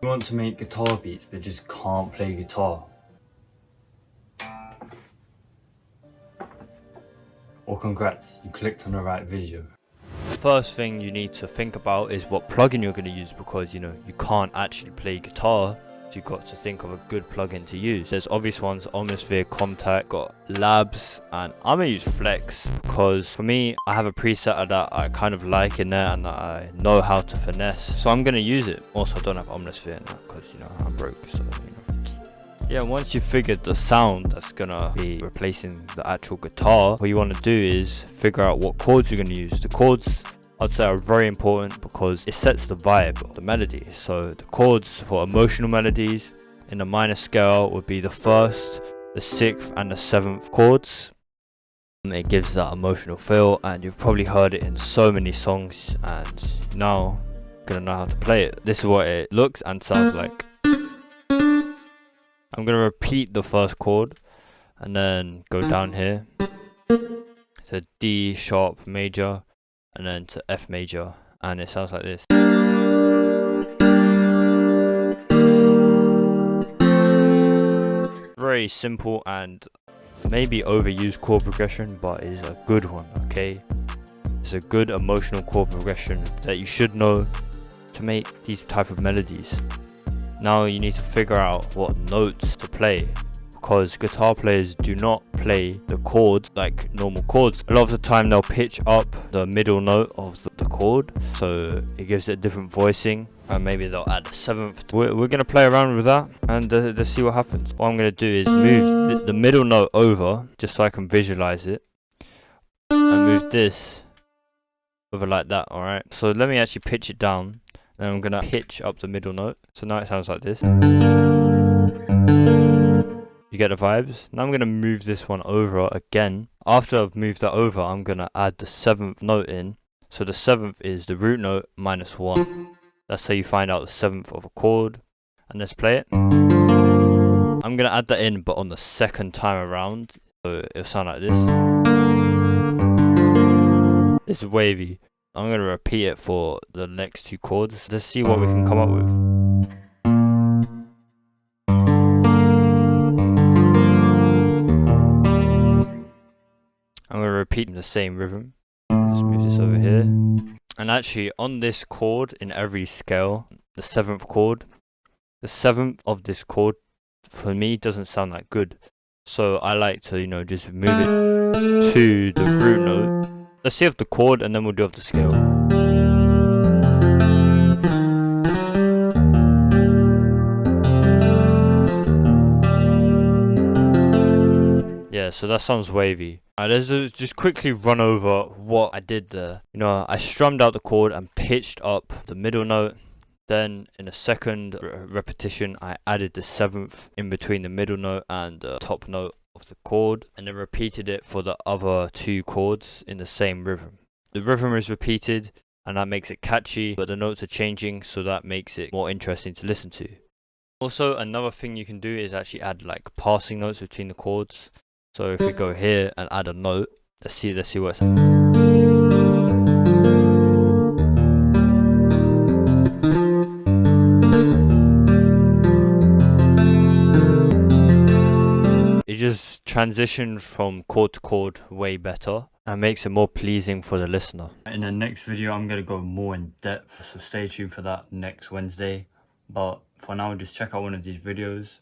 You want to make guitar beats but just can't play guitar. Well, congrats, you clicked on the right video. First thing you need to think about is what plugin you're going to use, because you can't actually play guitar, so you've got to think of a good plugin to use. There's obvious ones: Omnisphere, Contact, got Labs, and I'm going to use Flex because for me I have a preset that I kind of like in there and that I know how to finesse, so I'm going to use it. Also, I don't have Omnisphere in that because I'm broke, so yeah, once you've figured the sound that's gonna be replacing the actual guitar, what you want to do is figure out what chords you're going to use. The chords, I'd say, are very important because it sets the vibe of the melody. So the chords for emotional melodies in the minor scale would be the 1st, the 6th and the 7th chords. It gives that emotional feel, and you've probably heard it in so many songs, and now you're gonna know how to play it. This is what it looks and sounds like. I'm going to repeat the first chord and then go down here to D sharp major and then to F major, and it sounds like this. Very simple and maybe overused chord progression, but it is a good one, okay? It's a good emotional chord progression that you should know to make these type of melodies. Now you need to figure out what notes to play, because guitar players do not play the chords like normal chords. A lot of the time they'll pitch up the middle note of the chord, so it gives it a different voicing, and maybe they'll add a 7th. We're going to play around with that and let's see what happens. What I'm going to do is move the middle note over just so I can visualize it, and move this over like that. Alright, so let me actually pitch it down. Then I'm going to pitch up the middle note. So now it sounds like this. You get the vibes. Now I'm going to move this one over again. After I've moved that over, I'm going to add the 7th note in. So the 7th is the root note minus 1. That's how you find out the 7th of a chord. And let's play it. I'm going to add that in, but on the second time around. So it'll sound like this. This is wavy. I'm going to repeat it for the next 2 chords. Let's see what we can come up with. I'm going to repeat the same rhythm. Let's move this over here. And actually on this chord in every scale, the 7th chord, the 7th of this chord for me doesn't sound that good. So I like to, just move it to the root note. Let's see of the chord and then we'll do of the scale. Yeah, so that sounds wavy. Let's just quickly run over what I did there. I strummed out the chord and pitched up the middle note. Then in a second repetition, I added the 7th in between the middle note and the top note of the chord, and then repeated it for the other 2 chords in the same rhythm. The rhythm is repeated and that makes it catchy, but the notes are changing, so that makes it more interesting to listen to. Also, another thing you can do is actually add like passing notes between the chords. So if we go here and add a note, let's see what it's. It just transitions from chord to chord way better and makes it more pleasing for the listener. In the next video I'm going to go more in depth, so stay tuned for that next Wednesday. But for now, just check out one of these videos